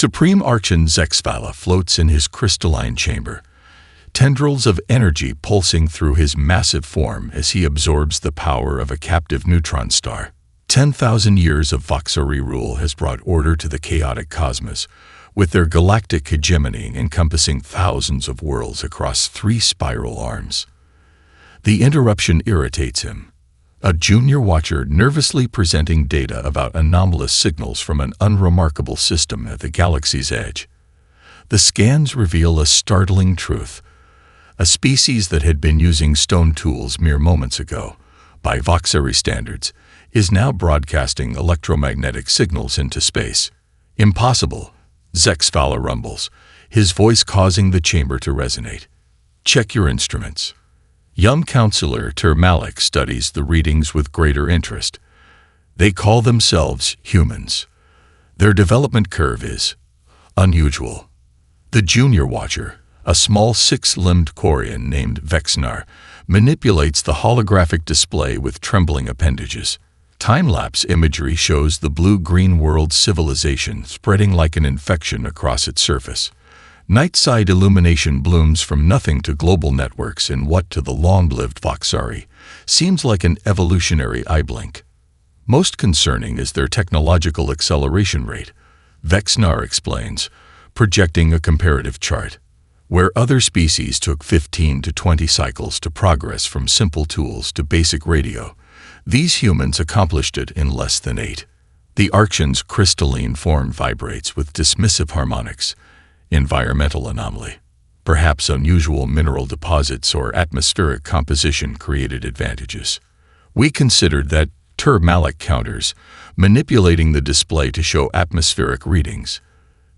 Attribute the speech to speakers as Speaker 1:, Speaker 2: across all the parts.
Speaker 1: Supreme Archon Zexvala floats in his crystalline chamber, tendrils of energy pulsing through his massive form as he absorbs the power of a captive neutron star. 10,000 years of Voxari rule has brought order to the chaotic cosmos, with their galactic hegemony encompassing thousands of worlds across 3 spiral arms. The interruption irritates him. A junior watcher nervously presenting data about anomalous signals from an unremarkable system at the galaxy's edge. The scans reveal a startling truth. A species that had been using stone tools mere moments ago, by Voxari standards, is now broadcasting electromagnetic signals into space. Impossible, Zexvala rumbles, his voice causing the chamber to resonate. Check your instruments. Young counselor Malik studies the readings with greater interest. They call themselves humans. Their development curve is unusual. The junior watcher, a small 6-limbed Quarian named Vexnar, manipulates the holographic display with trembling appendages. Time-lapse imagery shows the blue-green world civilization spreading like an infection across its surface. Night-side illumination blooms from nothing to global networks in what to the long-lived Voxari seems like an evolutionary eye blink. Most concerning is their technological acceleration rate, Vexnar explains, projecting a comparative chart. Where other species took 15 to 20 cycles to progress from simple tools to basic radio, these humans accomplished it in less than 8. The Archon's crystalline form vibrates with dismissive harmonics, environmental anomaly. Perhaps unusual mineral deposits or atmospheric composition created advantages. We considered that Malik counters, manipulating the display to show atmospheric readings.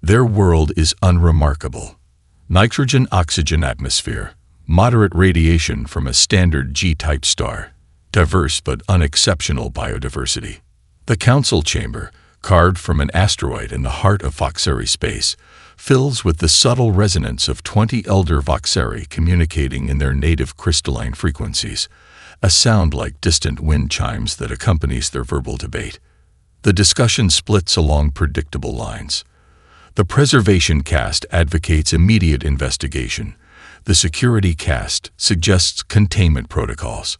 Speaker 1: Their world is unremarkable. Nitrogen-oxygen atmosphere, moderate radiation from a standard G-type star, diverse but unexceptional biodiversity. The council chamber, carved from an asteroid in the heart of Voxari space, fills with the subtle resonance of 20 elder Voxari communicating in their native crystalline frequencies, a sound like distant wind chimes that accompanies their verbal debate. The discussion splits along predictable lines. The preservation caste advocates immediate investigation. The security caste suggests containment protocols,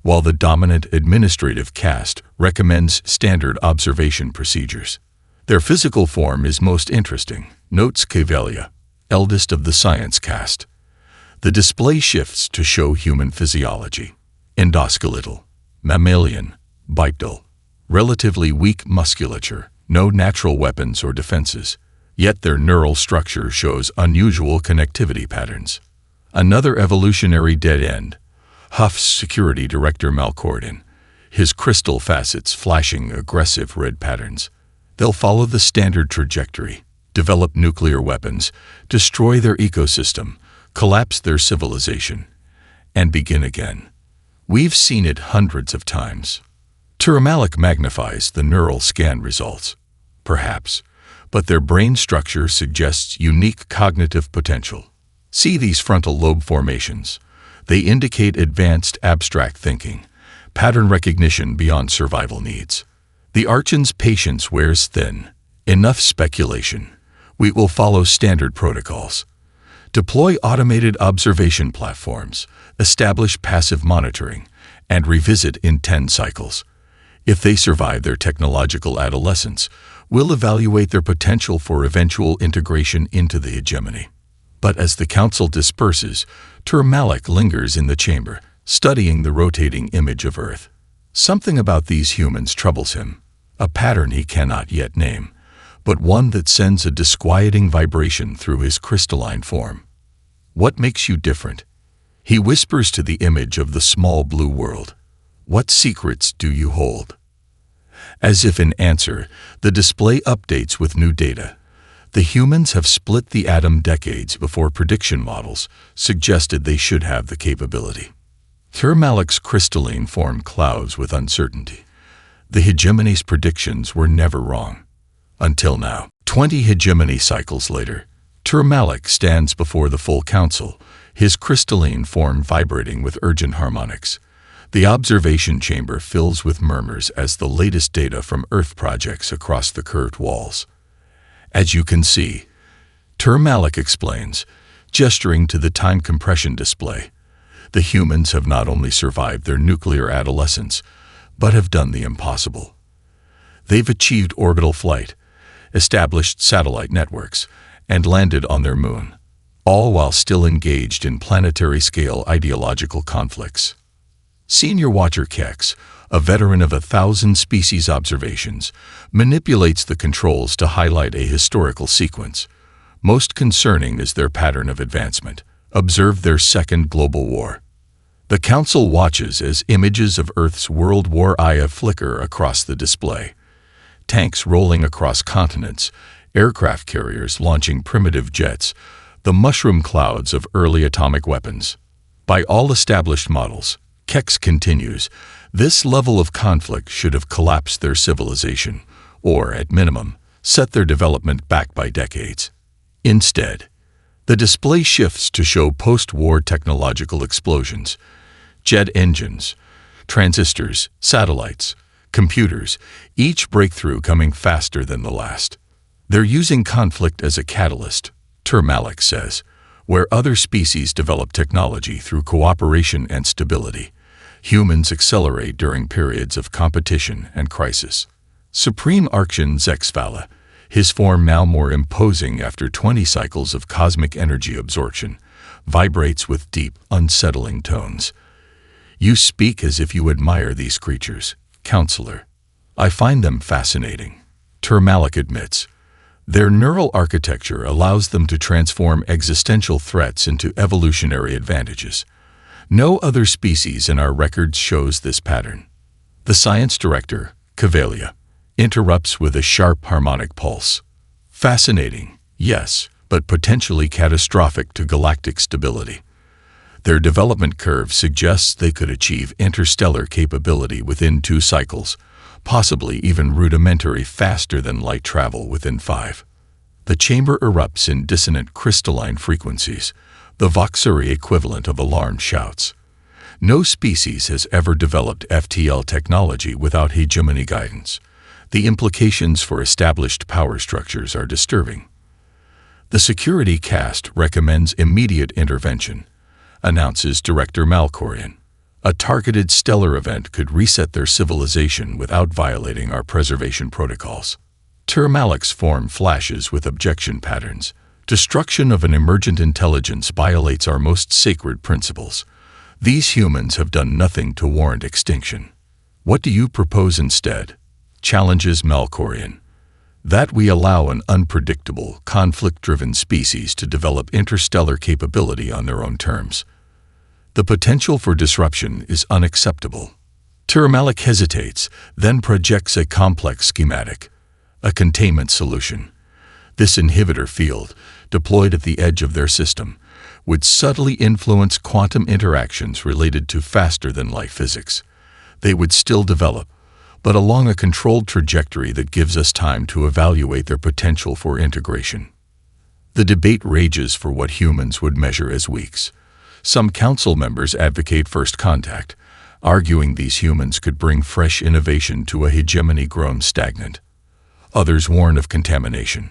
Speaker 1: while the dominant administrative caste recommends standard observation procedures. Their physical form is most interesting, notes Cavelia, eldest of the science caste. The display shifts to show human physiology. Endoskeletal, mammalian, bipedal, relatively weak musculature, no natural weapons or defenses, yet their neural structure shows unusual connectivity patterns. Another evolutionary dead end. Huff's security director Malcordin, his crystal facets flashing aggressive red patterns. They'll follow the standard trajectory, develop nuclear weapons, destroy their ecosystem, collapse their civilization, and begin again. We've seen it hundreds of times. Malik magnifies the neural scan results, perhaps, but their brain structure suggests unique cognitive potential. See these frontal lobe formations. They indicate advanced abstract thinking, pattern recognition beyond survival needs. The Archon's patience wears thin. Enough speculation. We will follow standard protocols. Deploy automated observation platforms, establish passive monitoring, and revisit in 10 cycles. If they survive their technological adolescence, we'll evaluate their potential for eventual integration into the hegemony. But as the council disperses, Malik lingers in the chamber, studying the rotating image of Earth. Something about these humans troubles him, a pattern he cannot yet name, but one that sends a disquieting vibration through his crystalline form. What makes you different? He whispers to the image of the small blue world. What secrets do you hold? As if in answer, the display updates with new data. The humans have split the atom decades before prediction models suggested they should have the capability. Malik's crystalline form clouds with uncertainty. The hegemony's predictions were never wrong. Until now, 20 hegemony cycles later, Malik stands before the full council, his crystalline form vibrating with urgent harmonics. The observation chamber fills with murmurs as the latest data from Earth projects across the curved walls. As you can see, Malik explains, gesturing to the time compression display, the humans have not only survived their nuclear adolescence, but have done the impossible. They've achieved orbital flight, established satellite networks, and landed on their moon, all while still engaged in planetary-scale ideological conflicts. Senior Watcher Kex, a veteran of 1,000 species observations, manipulates the controls to highlight a historical sequence. Most concerning is their pattern of advancement. Observe their second global war. The Council watches as images of Earth's World War I flicker across the display. Tanks rolling across continents, aircraft carriers launching primitive jets, the mushroom clouds of early atomic weapons. By all established models, Kex continues, this level of conflict should have collapsed their civilization, or, at minimum, set their development back by decades. Instead, the display shifts to show post-war technological explosions, jet engines, transistors, satellites, computers, each breakthrough coming faster than the last. They're using conflict as a catalyst, Malik says, where other species develop technology through cooperation and stability. Humans accelerate during periods of competition and crisis. Supreme Archon Zexvala, his form now more imposing after 20 cycles of cosmic energy absorption, vibrates with deep, unsettling tones. You speak as if you admire these creatures, Counselor. I find them fascinating, Malik admits. Their neural architecture allows them to transform existential threats into evolutionary advantages. No other species in our records shows this pattern. The science director, Cavalia, interrupts with a sharp harmonic pulse. Fascinating, yes, but potentially catastrophic to galactic stability. Their development curve suggests they could achieve interstellar capability within 2 cycles, possibly even rudimentary faster-than-light travel within 5. The chamber erupts in dissonant crystalline frequencies, the Voxuri equivalent of alarm shouts. No species has ever developed FTL technology without hegemony guidance. The implications for established power structures are disturbing. The security cast recommends immediate intervention, announces Director Malkorian. A targeted stellar event could reset their civilization without violating our preservation protocols. Malik's form flashes with objection patterns. Destruction of an emergent intelligence violates our most sacred principles. These humans have done nothing to warrant extinction. What do you propose instead? Challenges Malkorian. That we allow an unpredictable, conflict-driven species to develop interstellar capability on their own terms. The potential for disruption is unacceptable. Malik hesitates, then projects a complex schematic, a containment solution. This inhibitor field, deployed at the edge of their system, would subtly influence quantum interactions related to faster-than-light physics. They would still develop, but along a controlled trajectory that gives us time to evaluate their potential for integration. The debate rages for what humans would measure as weeks. Some council members advocate first contact, arguing these humans could bring fresh innovation to a hegemony grown stagnant. Others warn of contamination.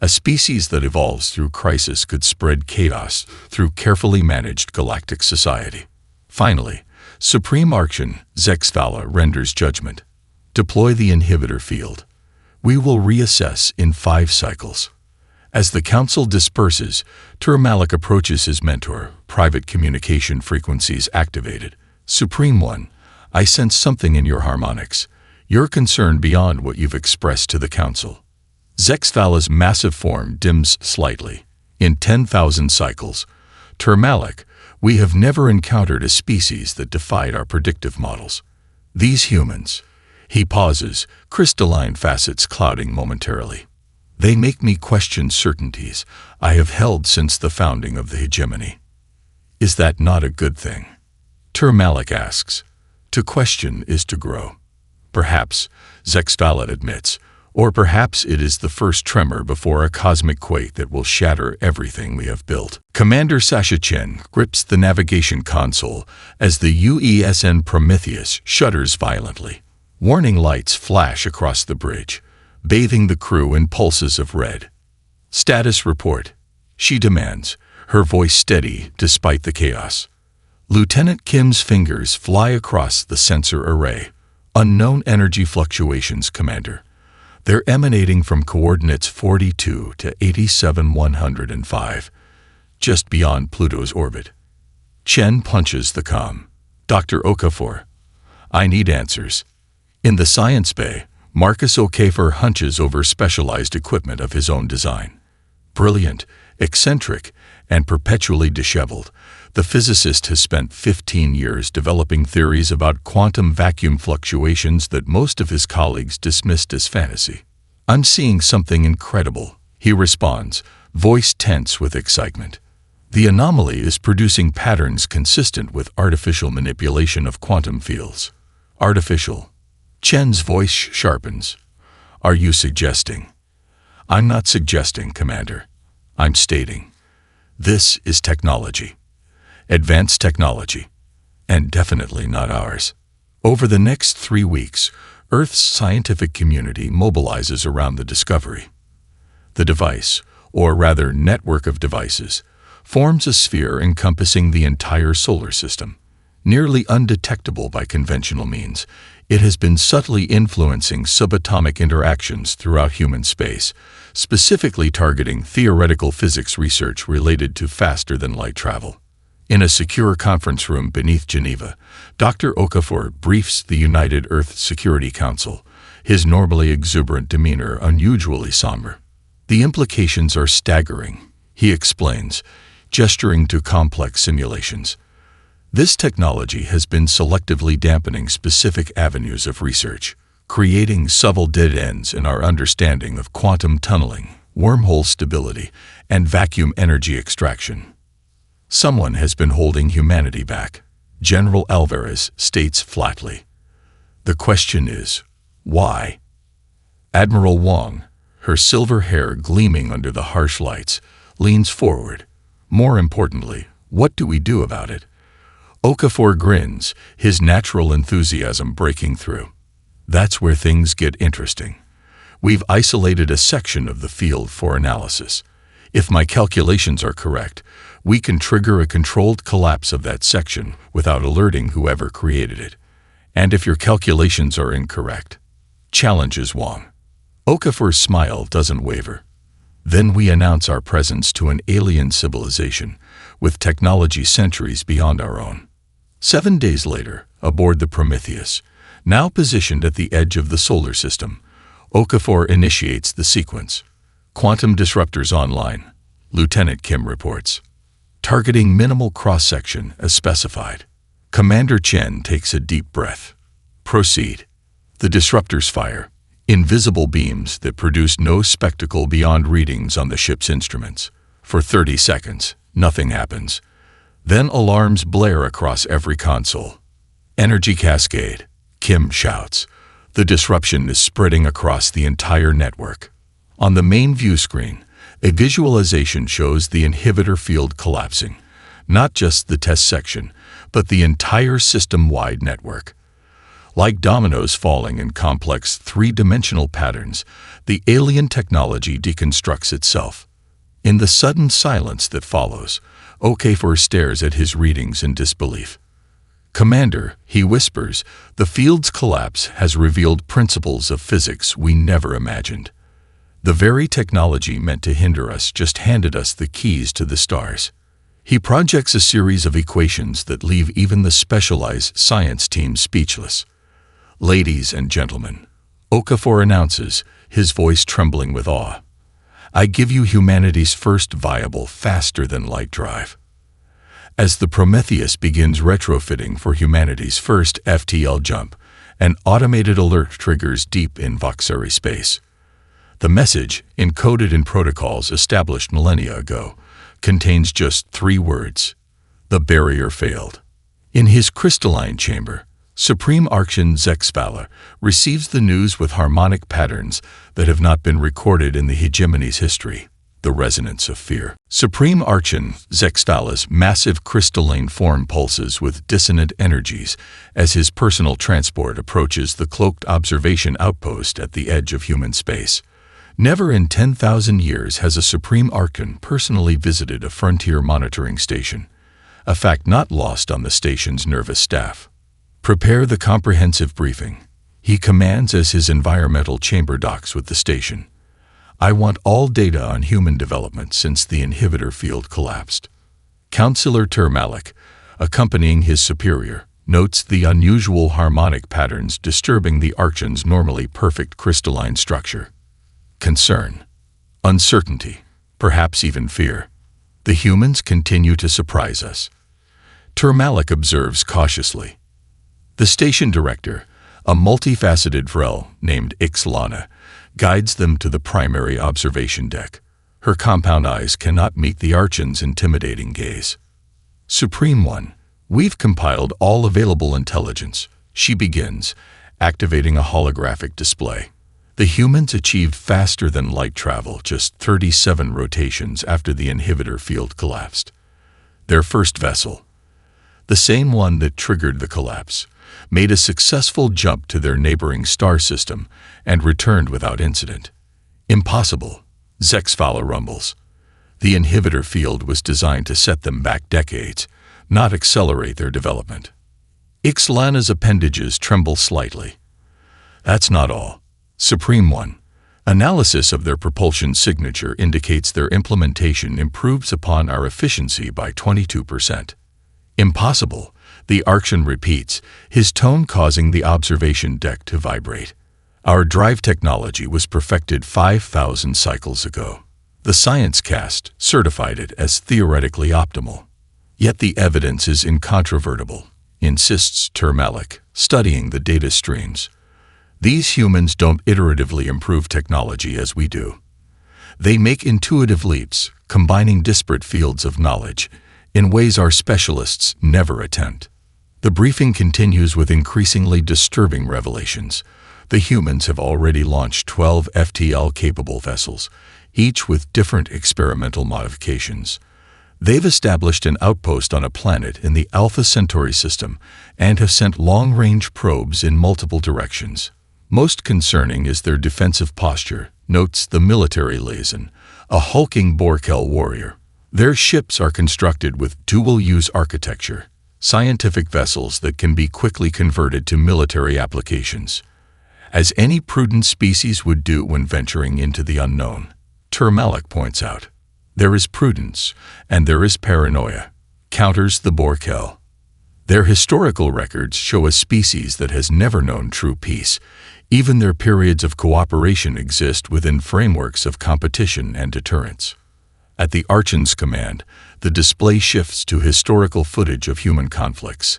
Speaker 1: A species that evolves through crisis could spread chaos through carefully managed galactic society. Finally, Supreme Archon Zexvala renders judgment. Deploy the inhibitor field. We will reassess in 5 cycles. As the council disperses, Malik approaches his mentor, private communication frequencies activated. Supreme One, I sense something in your harmonics. You're concerned beyond what you've expressed to the council. Zexvala's massive form dims slightly. In 10,000 cycles, Malik, we have never encountered a species that defied our predictive models. These humans, he pauses, crystalline facets clouding momentarily. They make me question certainties I have held since the founding of the hegemony. Is that not a good thing? Malik asks. To question is to grow. Perhaps, Zexvala admits, or perhaps it is the first tremor before a cosmic quake that will shatter everything we have built. Commander Sasha Chen grips the navigation console as the UESN Prometheus shudders violently. Warning lights flash across the bridge. bathing the crew in pulses of red. "Status report," she demands, her voice steady despite the chaos. Lieutenant Kim's fingers fly across the sensor array. "Unknown energy fluctuations, Commander. They're emanating from coordinates 42 to 87,105, just beyond Pluto's orbit." Chen punches the comm. "Dr. Okafor, I need answers." In the science bay, Marcus Okafor hunches over specialized equipment of his own design. Brilliant, eccentric, and perpetually disheveled, the physicist has spent 15 years developing theories about quantum vacuum fluctuations that most of his colleagues dismissed as fantasy. "I'm seeing something incredible," he responds, voice tense with excitement. "The anomaly is producing patterns consistent with artificial manipulation of quantum fields." "Artificial?" Chen's voice sharpens. "Are you suggesting?" "I'm not suggesting, Commander. I'm stating. This is technology. Advanced technology. And definitely not ours." Over the next 3 weeks, Earth's scientific community mobilizes around the discovery. The device, or rather network of devices, forms a sphere encompassing the entire solar system. Nearly undetectable by conventional means, it has been subtly influencing subatomic interactions throughout human space, specifically targeting theoretical physics research related to faster-than-light travel. In a secure conference room beneath Geneva, Dr. Okafor briefs the United Earth Security Council, his normally exuberant demeanor unusually somber. "The implications are staggering," he explains, gesturing to complex simulations. "This technology has been selectively dampening specific avenues of research, creating subtle dead ends in our understanding of quantum tunneling, wormhole stability, and vacuum energy extraction. Someone has been holding humanity back," General Alvarez states flatly. "The question is, why?" Admiral Wong, her silver hair gleaming under the harsh lights, leans forward. "More importantly, what do we do about it?" Okafor grins, his natural enthusiasm breaking through. "That's where things get interesting. We've isolated a section of the field for analysis. If my calculations are correct, we can trigger a controlled collapse of that section without alerting whoever created it. And if your calculations are incorrect," challenges Wong. Okafor's smile doesn't waver. "Then we announce our presence to an alien civilization with technology centuries beyond our own." 7 days later, aboard the Prometheus, now positioned at the edge of the solar system, Okafor initiates the sequence. "Quantum disruptors online," Lieutenant Kim reports. "Targeting minimal cross-section as specified." Commander Chen takes a deep breath. "Proceed." The disruptors fire, invisible beams that produce no spectacle beyond readings on the ship's instruments. For 30 seconds, nothing happens. Then alarms blare across every console. "Energy cascade," Kim shouts. The disruption is spreading across the entire network. On the main view screen, a visualization shows the inhibitor field collapsing, not just the test section, but the entire system-wide network. Like dominoes falling in complex three-dimensional patterns, the alien technology deconstructs itself. In the sudden silence that follows, Okafor stares at his readings in disbelief. "Commander," he whispers, "the field's collapse has revealed principles of physics we never imagined. The very technology meant to hinder us just handed us the keys to the stars." He projects a series of equations that leave even the specialized science team speechless. "Ladies and gentlemen," Okafor announces, his voice trembling with awe, "I give you humanity's first viable faster-than-light drive." As the Prometheus begins retrofitting for humanity's first FTL jump, an automated alert triggers deep in Voxari space. The message, encoded in protocols established millennia ago, contains just 3 words: "The barrier failed." In his crystalline chamber, Supreme Archon Zexvala receives the news with harmonic patterns that have not been recorded in the hegemony's history. the resonance of fear. Supreme Archon Zextala's massive crystalline form pulses with dissonant energies as his personal transport approaches the cloaked observation outpost at the edge of human space. Never in 10,000 years has a Supreme Archon personally visited a frontier monitoring station, a fact not lost on the station's nervous staff. Prepare the comprehensive briefing, he commands as his environmental chamber docks with the station. I want all data on human development since the inhibitor field collapsed. Counselor Termalik, accompanying his superior, notes the unusual harmonic patterns disturbing the Archon's normally perfect crystalline structure. Concern, uncertainty, perhaps even fear. The humans continue to surprise us. Termalik observes cautiously. The station director, a multifaceted Vrel named Ixlana, guides them to the primary observation deck. Her compound eyes cannot meet the Archon's intimidating gaze. Supreme One, we've compiled all available intelligence, she begins, activating a holographic display. The humans achieved faster than light travel, just 37 rotations after the inhibitor field collapsed. Their first vessel, the same one that triggered the collapse, made a successful jump to their neighboring star system and returned without incident. Impossible, Zextala rumbles. The inhibitor field was designed to set them back decades, not accelerate their development. Ixlana's appendages tremble slightly. That's not all. Supreme One, analysis of their propulsion signature indicates their implementation improves upon our efficiency by 22%. Impossible, the Archon repeats, his tone causing the observation deck to vibrate. Our drive technology was perfected 5,000 cycles ago. The science cast certified it as theoretically optimal. Yet the evidence is incontrovertible, insists Termalik, studying the data streams. These humans don't iteratively improve technology as we do. They make intuitive leaps, combining disparate fields of knowledge, in ways our specialists never attempt. The briefing continues with increasingly disturbing revelations. The humans have already launched 12 FTL-capable vessels, each with different experimental modifications. They've established an outpost on a planet in the Alpha Centauri system and have sent long-range probes in multiple directions. Most concerning is their defensive posture, notes the military liaison, a hulking Borkel warrior. Their ships are constructed with dual-use architecture, scientific vessels that can be quickly converted to military applications, as any prudent species would do when venturing into the unknown. Termalik points out, there is prudence and there is paranoia, counters the Borkel. Their historical records show a species that has never known true peace. Even their periods of cooperation exist within frameworks of competition and deterrence. At the Archon's command, the display shifts to historical footage of human conflicts,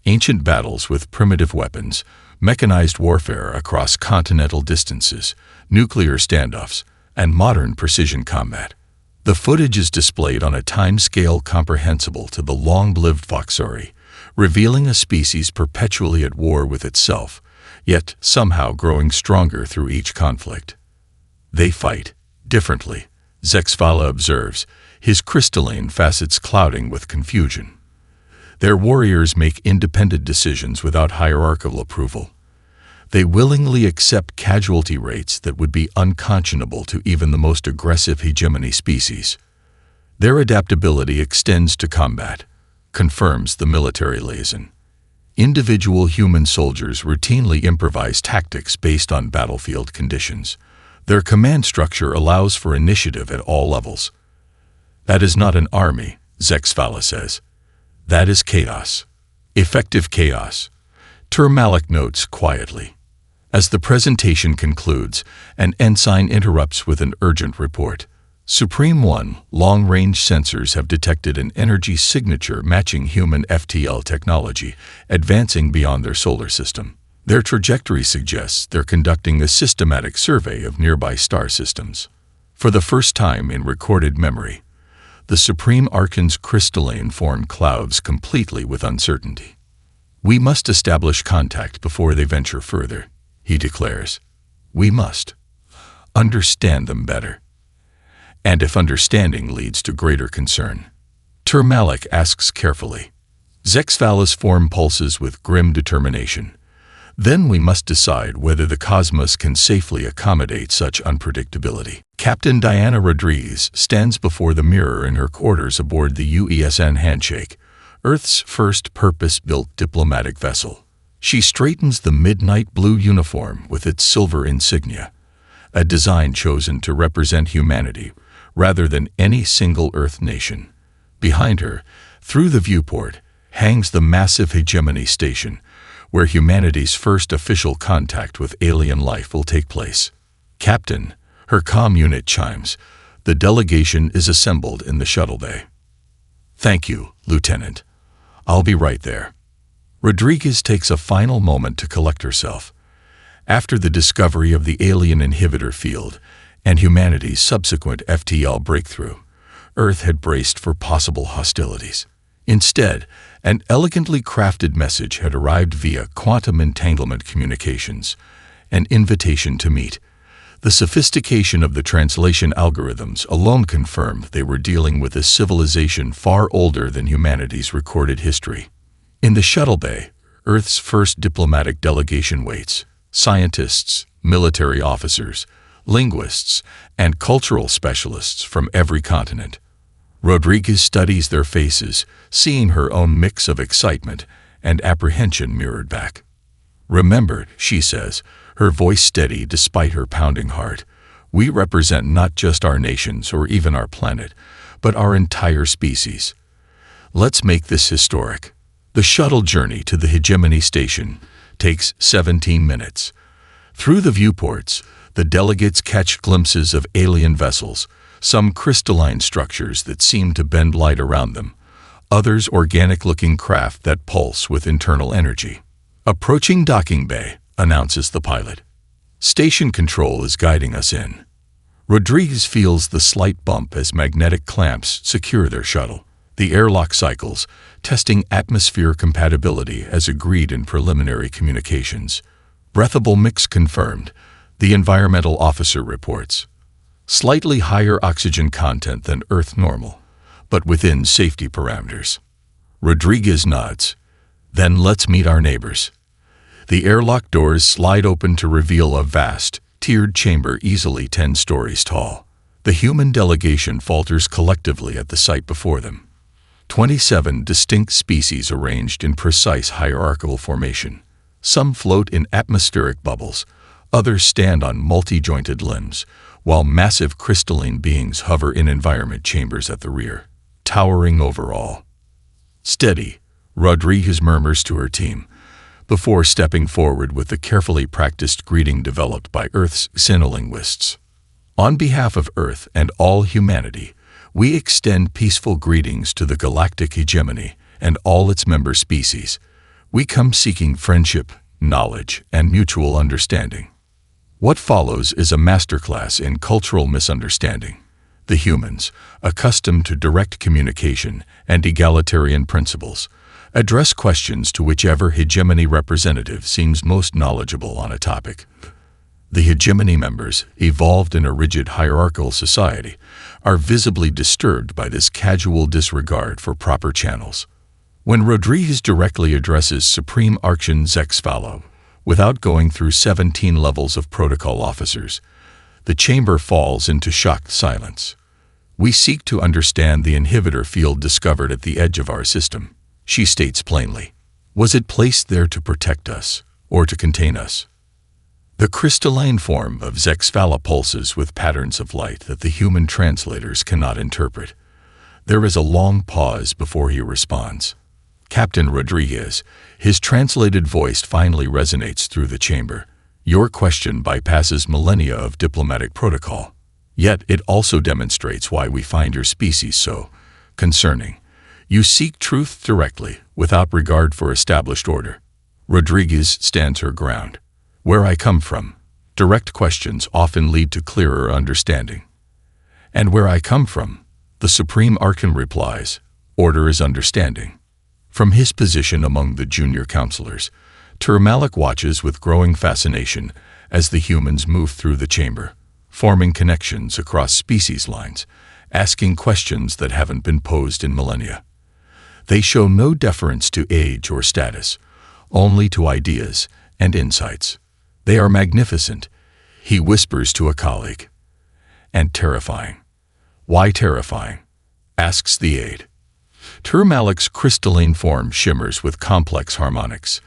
Speaker 1: ancient battles with primitive weapons, mechanized warfare across continental distances, nuclear standoffs, and modern precision combat. The footage is displayed on a time scale comprehensible to the long-lived Voxari, revealing a species perpetually at war with itself, yet somehow growing stronger through each conflict. They fight differently, Zextala observes, his crystalline facets clouding with confusion. Their warriors make independent decisions without hierarchical approval. They willingly accept casualty rates that would be unconscionable to even the most aggressive hegemony species. Their adaptability extends to combat, confirms the military liaison. Individual human soldiers routinely improvise tactics based on battlefield conditions. Their command structure allows for initiative at all levels. That is not an army, Zextala says. That is chaos. Effective chaos. Termalik notes quietly. As the presentation concludes, an ensign interrupts with an urgent report. Supreme One, long-range sensors have detected an energy signature matching human FTL technology, advancing beyond their solar system. Their trajectory suggests they're conducting a systematic survey of nearby star systems. For the first time in recorded memory, the Supreme Archon's crystalline form clouds completely with uncertainty. We must establish contact before they venture further, he declares. We must understand them better. and if understanding leads to greater concern. Termalic asks carefully. Zexvala's form pulses with grim determination. Then we must decide whether the cosmos can safely accommodate such unpredictability. Captain Diana Rodriguez stands before the mirror in her quarters aboard the UESN Handshake, Earth's first purpose-built diplomatic vessel. She straightens the midnight blue uniform with its silver insignia, a design chosen to represent humanity rather than any single Earth nation. Behind her, through the viewport, hangs the massive Hegemony Station, where humanity's first official contact with alien life will take place. Captain, her comm unit chimes. The delegation is assembled in the shuttle bay. Thank you, Lieutenant. I'll be right there. Rodriguez takes a final moment to collect herself. After the discovery of the alien inhibitor field and humanity's subsequent FTL breakthrough, Earth had braced for possible hostilities. Instead, an elegantly crafted message had arrived via quantum entanglement communications, an invitation to meet. The sophistication of the translation algorithms alone confirmed they were dealing with a civilization far older than humanity's recorded history. In the shuttle bay, Earth's first diplomatic delegation waits. Scientists, military officers, linguists, and cultural specialists from every continent. Rodriguez studies their faces, seeing her own mix of excitement and apprehension mirrored back. Remember, she says, her voice steady despite her pounding heart, we represent not just our nations or even our planet, but our entire species. Let's make this historic. The shuttle journey to the Hegemony Station takes 17 minutes. Through the viewports, the delegates catch glimpses of alien vessels, some crystalline structures that seem to bend light around them, others organic-looking craft that pulse with internal energy. Approaching docking bay, announces the pilot. Station control is guiding us in. Rodriguez feels the slight bump as magnetic clamps secure their shuttle. The airlock cycles, testing atmosphere compatibility as agreed in preliminary communications. Breathable mix confirmed, the environmental officer reports. Slightly higher oxygen content than Earth normal, but within safety parameters. Rodriguez nods. Then let's meet our neighbors. The airlock doors slide open to reveal a vast, tiered chamber easily 10 stories tall. The human delegation falters collectively at the sight before them. 27 distinct species arranged in precise hierarchical formation. Some float in atmospheric bubbles, others stand on multi-jointed limbs, while massive crystalline beings hover in environment chambers at the rear, towering over all. Steady, Rodriguez murmurs to her team, before stepping forward with the carefully practiced greeting developed by Earth's xenolinguists. On behalf of Earth and all humanity, we extend peaceful greetings to the Galactic Hegemony and all its member species. We come seeking friendship, knowledge, and mutual understanding. What follows is a masterclass in cultural misunderstanding. The humans, accustomed to direct communication and egalitarian principles, address questions to whichever hegemony representative seems most knowledgeable on a topic. The hegemony members, evolved in a rigid hierarchical society, are visibly disturbed by this casual disregard for proper channels. When Rodriguez directly addresses Supreme Archon Zexvala, without going through 17 levels of protocol officers, the chamber falls into shocked silence. We seek to understand the inhibitor field discovered at the edge of our system, she states plainly. Was it placed there to protect us, or to contain us? The crystalline form of Zexvala pulses with patterns of light that the human translators cannot interpret. There is a long pause before he responds. Captain Rodriguez, his translated voice finally resonates through the chamber. Your question bypasses millennia of diplomatic protocol. Yet it also demonstrates why we find your species so concerning. You seek truth directly, without regard for established order. Rodriguez stands her ground. Where I come from, direct questions often lead to clearer understanding. And where I come from, the Supreme Archon replies, order is understanding. From his position among the junior counselors, Termalic watches with growing fascination as the humans move through the chamber. forming connections across species lines, asking questions that haven't been posed in millennia. They show no deference to age or status, only to ideas and insights. They are magnificent, he whispers to a colleague. And terrifying. Why terrifying? Asks the aide. Termalic's crystalline form shimmers with complex harmonics.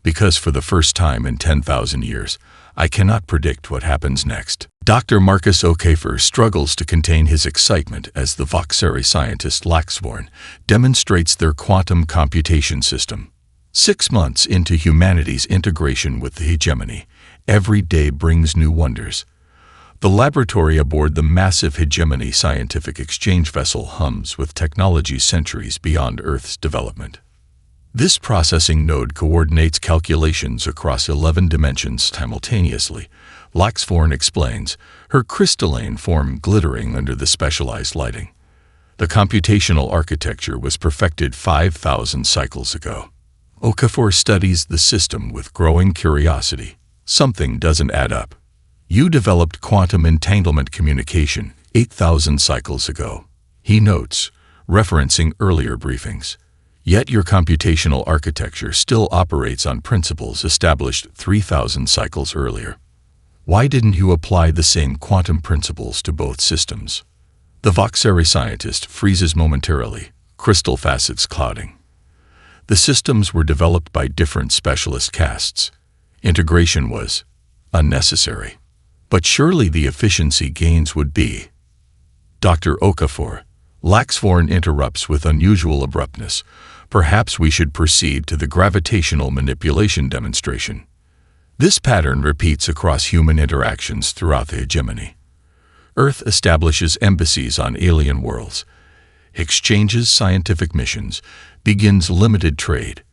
Speaker 1: Because for the first time in 10,000 years, I cannot predict what happens next. Dr. Marcus O'Kafer struggles to contain his excitement as the Voxeri scientist Laxvorn demonstrates their quantum computation system. 6 months into humanity's integration with the hegemony, every day brings new wonders. The laboratory aboard the massive hegemony scientific exchange vessel hums with technology centuries beyond Earth's development. This processing node coordinates calculations across 11 dimensions simultaneously, Laxvorn explains, her crystalline form glittering under the specialized lighting. The computational architecture was perfected 5,000 cycles ago. Okafor studies the system with growing curiosity. Something doesn't add up. You developed quantum entanglement communication 8,000 cycles ago, he notes, referencing earlier briefings. Yet your computational architecture still operates on principles established 3,000 cycles earlier. Why didn't you apply the same quantum principles to both systems? The Voxeri scientist freezes momentarily, crystal facets clouding. The systems were developed by different specialist castes. Integration was unnecessary. But surely the efficiency gains would be. Dr. Okafor, Laxvorn interrupts with unusual abruptness. Perhaps we should proceed to the gravitational manipulation demonstration. This pattern repeats across human interactions throughout the hegemony. Earth establishes embassies on alien worlds, exchanges scientific missions, begins limited trade,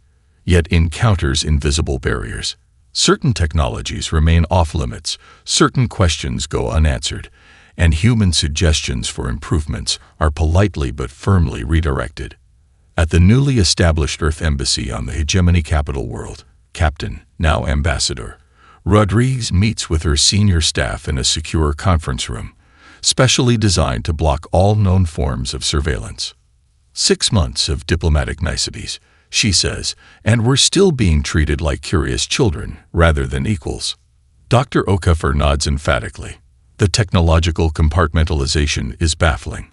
Speaker 1: yet encounters invisible barriers. Certain technologies remain off-limits, certain questions go unanswered, and human suggestions for improvements are politely but firmly redirected. At the newly established Earth Embassy on the hegemony capital world, Captain, now Ambassador, Rodriguez meets with her senior staff in a secure conference room, specially designed to block all known forms of surveillance. 6 months of diplomatic niceties, she says, and we're still being treated like curious children rather than equals. Dr. Okafor nods emphatically. The technological compartmentalization is baffling.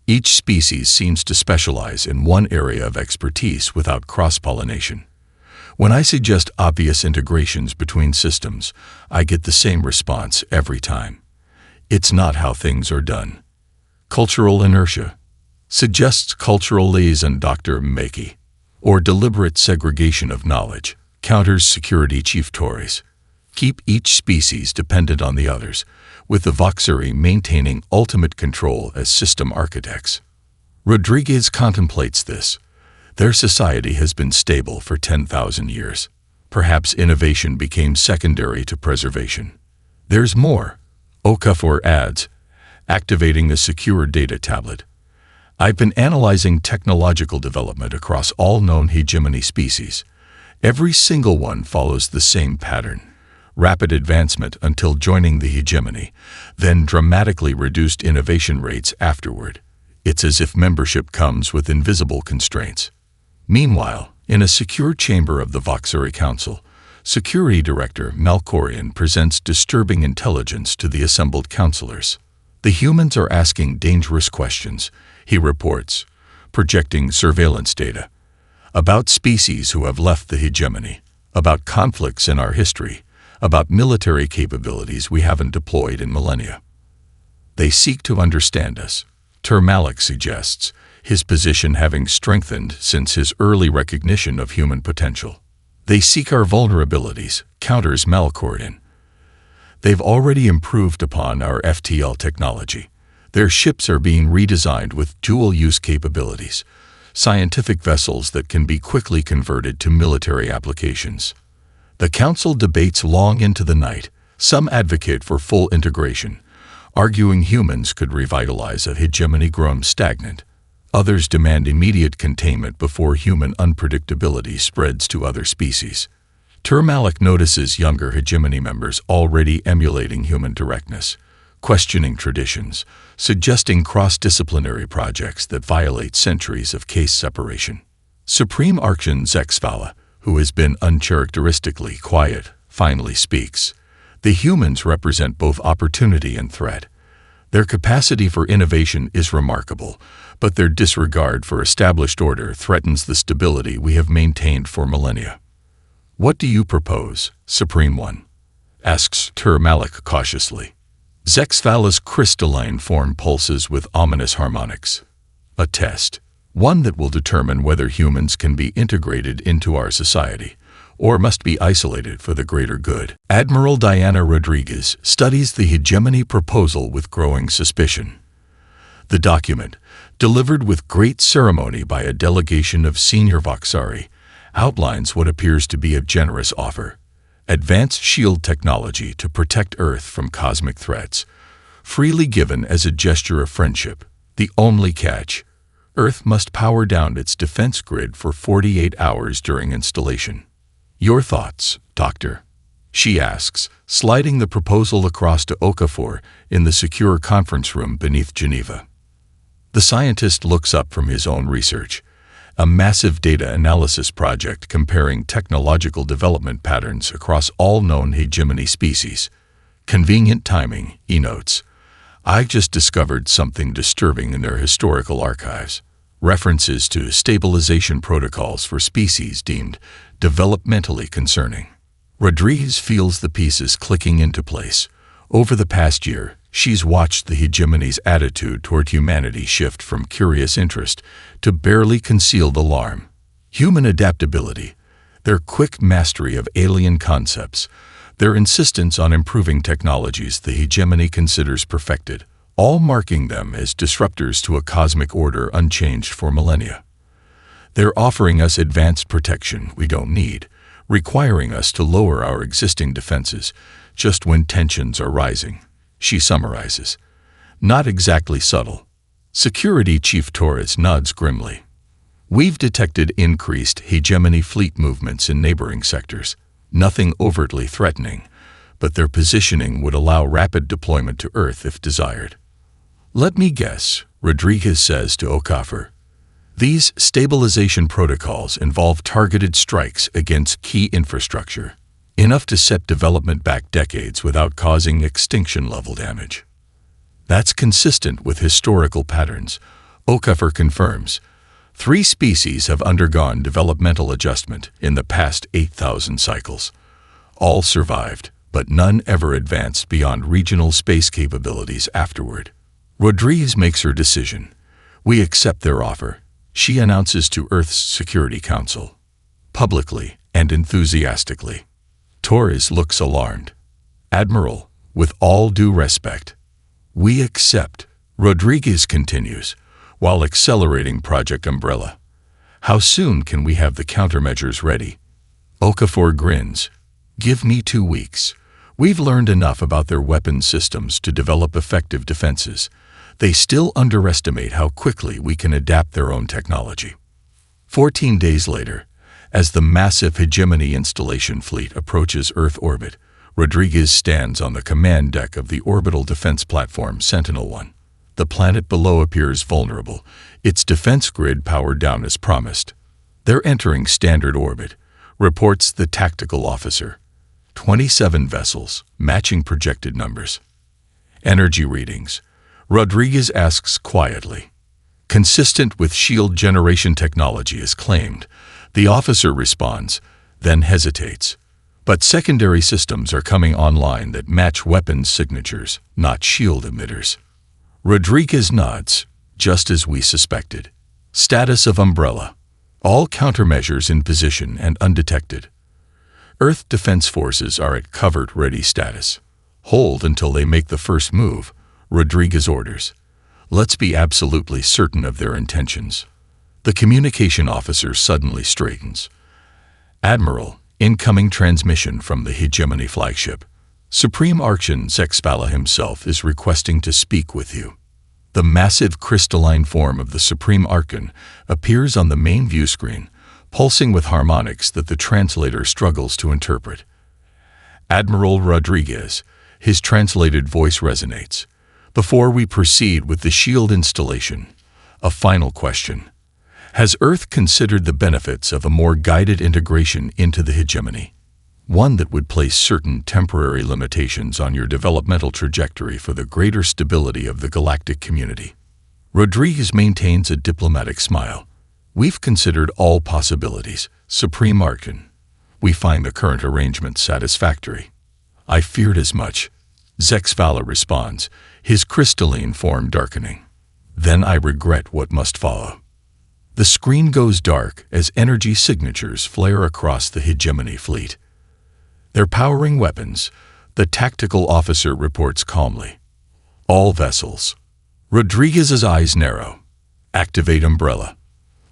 Speaker 1: Each species seems to specialize in one area of expertise without cross-pollination. When I suggest obvious integrations between systems, I get the same response every time. It's not how things are done. Cultural inertia, suggests cultural liaison Dr. Maki, or deliberate segregation of knowledge, counters security chief Torres. Keep each species dependent on the others, with the Voxeri maintaining ultimate control as system architects. Rodriguez contemplates this. Their society has been stable for 10,000 years. Perhaps innovation became secondary to preservation. There's more, Okafor adds, activating a secure data tablet. I've been analyzing technological development across all known hegemony species. Every single one follows the same pattern. Rapid advancement until joining the hegemony, then dramatically reduced innovation rates afterward. It's as if membership comes with invisible constraints. Meanwhile, in a secure chamber of the Voxeri Council, Security Director Malkorian presents disturbing intelligence to the assembled counselors. The humans are asking dangerous questions, he reports, projecting surveillance data, about species who have left the hegemony, about conflicts in our history, about military capabilities we haven't deployed in millennia. They seek to understand us, Termalik suggests, his position having strengthened since his early recognition of human potential. They seek our vulnerabilities, counters Malkorian. They've already improved upon our FTL technology. Their ships are being redesigned with dual-use capabilities, scientific vessels that can be quickly converted to military applications. The Council debates long into the night. Some advocate for full integration, arguing humans could revitalize a hegemony grown stagnant. Others demand immediate containment before human unpredictability spreads to other species. Termalik notices younger hegemony members already emulating human directness, questioning traditions, suggesting cross-disciplinary projects that violate centuries of case separation. Supreme Archon Zexvala, who has been uncharacteristically quiet, finally speaks. The humans represent both opportunity and threat. Their capacity for innovation is remarkable, but their disregard for established order threatens the stability we have maintained for millennia. "What do you propose, Supreme One?" asks Tur Malik cautiously. Zexvala's crystalline form pulses with ominous harmonics. "A test, one that will determine whether humans can be integrated into our society, or must be isolated for the greater good." Admiral Diana Rodriguez studies the hegemony proposal with growing suspicion. The document, delivered with great ceremony by a delegation of senior Voxari, outlines what appears to be a generous offer: advanced shield technology to protect Earth from cosmic threats, freely given as a gesture of friendship. The only catch: Earth must power down its defense grid for 48 hours during installation. "Your thoughts, Doctor?" she asks, sliding the proposal across to Okafor in the secure conference room beneath Geneva. The scientist looks up from his own research, a massive data analysis project comparing technological development patterns across all known hegemony species. "Convenient timing," he notes. "I just discovered something disturbing in their historical archives. References to stabilization protocols for species deemed developmentally concerning." Rodriguez feels the pieces clicking into place. Over the past year, she's watched the hegemony's attitude toward humanity shift from curious interest to barely concealed alarm. Human adaptability, their quick mastery of alien concepts, their insistence on improving technologies the hegemony considers perfected, all marking them as disruptors to a cosmic order unchanged for millennia. "They're offering us advanced protection we don't need, requiring us to lower our existing defenses just when tensions are rising," she summarizes. "Not exactly subtle." Security Chief Torres nods grimly. "We've detected increased hegemony fleet movements in neighboring sectors. Nothing overtly threatening, but their positioning would allow rapid deployment to Earth if desired." "Let me guess," Rodriguez says to Okafor. "These stabilization protocols involve targeted strikes against key infrastructure, enough to set development back decades without causing extinction-level damage." "That's consistent with historical patterns," Okafor confirms. 3 species have undergone developmental adjustment in the past 8,000 cycles. All survived, but none ever advanced beyond regional space capabilities afterward. Rodriguez makes her decision. "We accept their offer," she announces to Earth's Security Council, publicly and enthusiastically. Torres looks alarmed. "Admiral, with all due respect." "We accept," Rodriguez continues, while accelerating Project Umbrella. "How soon can we have the countermeasures ready?" Okafor grins. "Give me 2 weeks. We've learned enough about their weapons systems to develop effective defenses. They still underestimate how quickly we can adapt their own technology." 14 days later, as the massive hegemony installation fleet approaches Earth orbit, Rodriguez stands on the command deck of the orbital defense platform Sentinel-1. The planet below appears vulnerable, its defense grid powered down as promised. "They're entering standard orbit," reports the tactical officer. 27 vessels, matching projected numbers. "Energy readings," Rodriguez asks quietly. "Consistent with shield generation technology as claimed," the officer responds, then hesitates. "But secondary systems are coming online that match weapons signatures, not shield emitters." Rodriguez nods, just as we suspected. Status of Umbrella. All countermeasures in position and undetected. Earth defense forces are at covered-ready status. Hold until they make the first move, Rodriguez orders. "Let's be absolutely certain of their intentions." The communication officer suddenly straightens. "Admiral, incoming transmission from the hegemony flagship. Supreme Archon Zexvala himself is requesting to speak with you." The massive crystalline form of the Supreme Archon appears on the main view screen, pulsing with harmonics that the translator struggles to interpret. "Admiral Rodriguez," his translated voice resonates. Before we proceed with the shield installation, a final question. Has Earth considered the benefits of a more guided integration into the hegemony? One that would place certain temporary limitations on your developmental trajectory for the greater stability of the galactic community. Rodriguez maintains a diplomatic smile. We've considered all possibilities, Supreme Archon. We find the current arrangement satisfactory. I feared as much. Zexvala responds, his crystalline form darkening. Then I regret what must follow. The screen goes dark as energy signatures flare across the hegemony fleet. They're powering weapons, the tactical officer reports calmly. All vessels. Rodriguez's eyes narrow. Activate umbrella.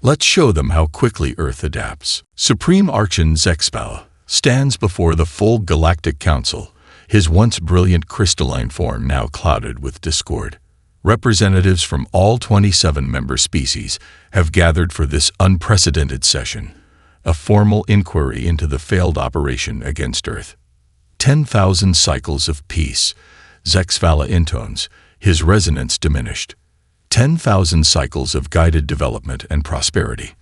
Speaker 1: Let's show them how quickly Earth adapts. Supreme Archon Zexvala stands before the full Galactic Council, his once brilliant crystalline form now clouded with discord. Representatives from all 27 member species have gathered for this unprecedented session, a formal inquiry into the failed operation against Earth. 10,000 cycles of peace, Zexvala intones, his resonance diminished. 10,000 cycles of guided development and prosperity,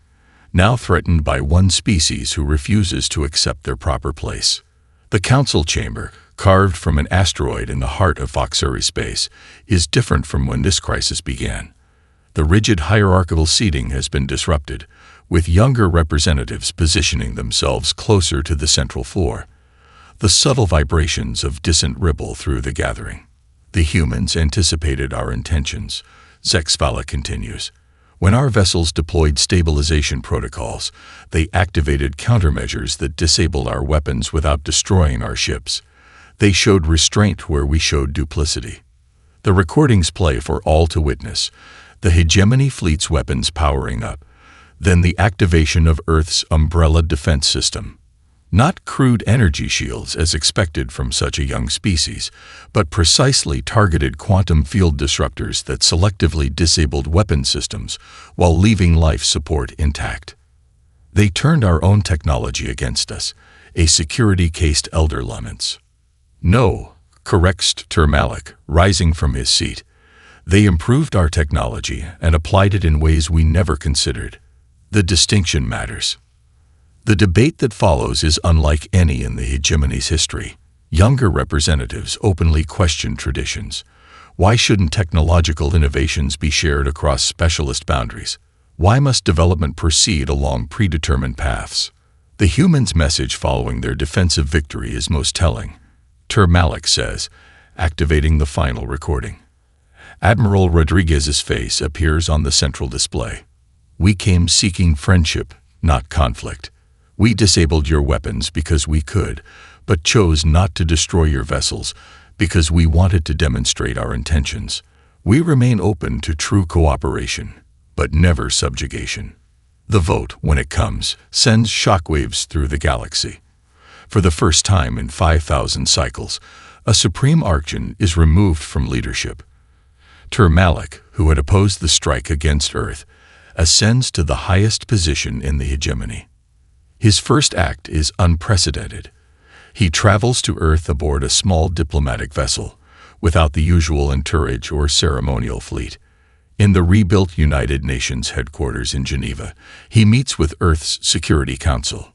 Speaker 1: now threatened by one species who refuses to accept their proper place. The council chamber, carved from an asteroid in the heart of Foxuri space, is different from when this crisis began. The rigid hierarchical seating has been disrupted, with younger representatives positioning themselves closer to the central floor. The subtle vibrations of dissent ripple through the gathering. The humans anticipated our intentions, Zexvala continues. When our vessels deployed stabilization protocols, they activated countermeasures that disabled our weapons without destroying our ships. They showed restraint where we showed duplicity. The recordings play for all to witness. The hegemony fleet's weapons powering up, then the activation of Earth's umbrella defense system. Not crude energy shields as expected from such a young species, but precisely targeted quantum field disruptors that selectively disabled weapon systems while leaving life support intact. They turned our own technology against us, a security-cased elder laments. No, corrects Termalik, rising from his seat. They improved our technology and applied it in ways we never considered. The distinction matters. The debate that follows is unlike any in the hegemony's history. Younger representatives openly question traditions. Why shouldn't technological innovations be shared across specialist boundaries? Why must development proceed along predetermined paths? The humans' message following their defensive victory is most telling. Termalik says, activating the final recording. Admiral Rodriguez's face appears on the central display. We came seeking friendship, not conflict. We disabled your weapons because we could, but chose not to destroy your vessels because we wanted to demonstrate our intentions. We remain open to true cooperation, but never subjugation. The vote, when it comes, sends shockwaves through the galaxy. For the first time in 5,000 cycles, a Supreme Archon is removed from leadership. Termalik, who had opposed the strike against Earth, ascends to the highest position in the hegemony. His first act is unprecedented. He travels to Earth aboard a small diplomatic vessel, without the usual entourage or ceremonial fleet. In the rebuilt United Nations headquarters in Geneva, he meets with Earth's Security Council.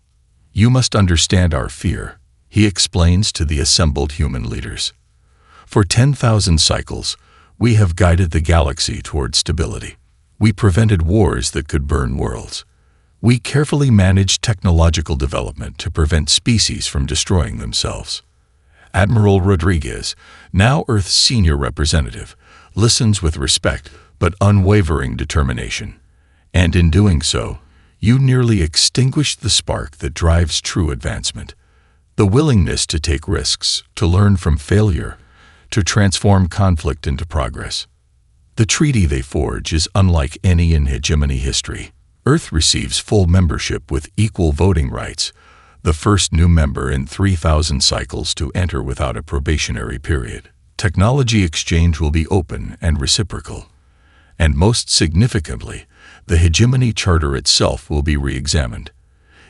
Speaker 1: You must understand our fear, he explains to the assembled human leaders. For 10,000 cycles, we have guided the galaxy toward stability. We prevented wars that could burn worlds. We carefully managed technological development to prevent species from destroying themselves. Admiral Rodriguez, now Earth's senior representative, listens with respect but unwavering determination. And in doing so, you nearly extinguished the spark that drives true advancement. The willingness to take risks, to learn from failure, to transform conflict into progress. The treaty they forge is unlike any in hegemony history. Earth receives full membership with equal voting rights, the first new member in 3,000 cycles to enter without a probationary period. Technology exchange will be open and reciprocal. And most significantly, the hegemony charter itself will be re-examined.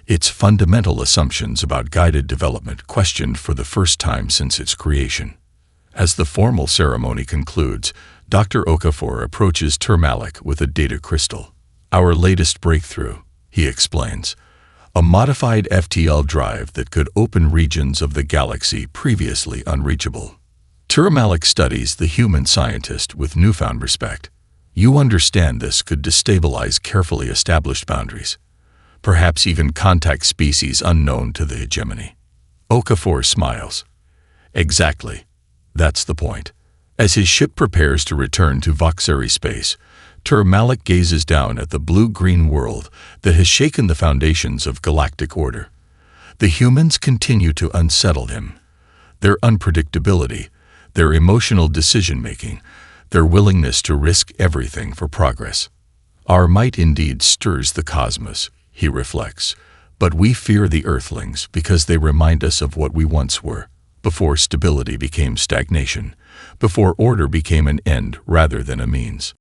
Speaker 1: Its fundamental assumptions about guided development questioned for the first time since its creation. As the formal ceremony concludes, Dr. Okafor approaches Termalic with a data crystal. "Our latest breakthrough," he explains. "A modified FTL drive that could open regions of the galaxy previously unreachable." Termalic studies the human scientist with newfound respect. "You understand this could destabilize carefully established boundaries, perhaps even contact species unknown to the hegemony." Okafor smiles. "Exactly. That's the point." As his ship prepares to return to Voxeri space, Termalic gazes down at the blue-green world that has shaken the foundations of galactic order. The humans continue to unsettle him. Their unpredictability, their emotional decision-making, their willingness to risk everything for progress. "Our might indeed stirs the cosmos," he reflects, "but we fear the Earthlings because they remind us of what we once were, before stability became stagnation, before order became an end rather than a means."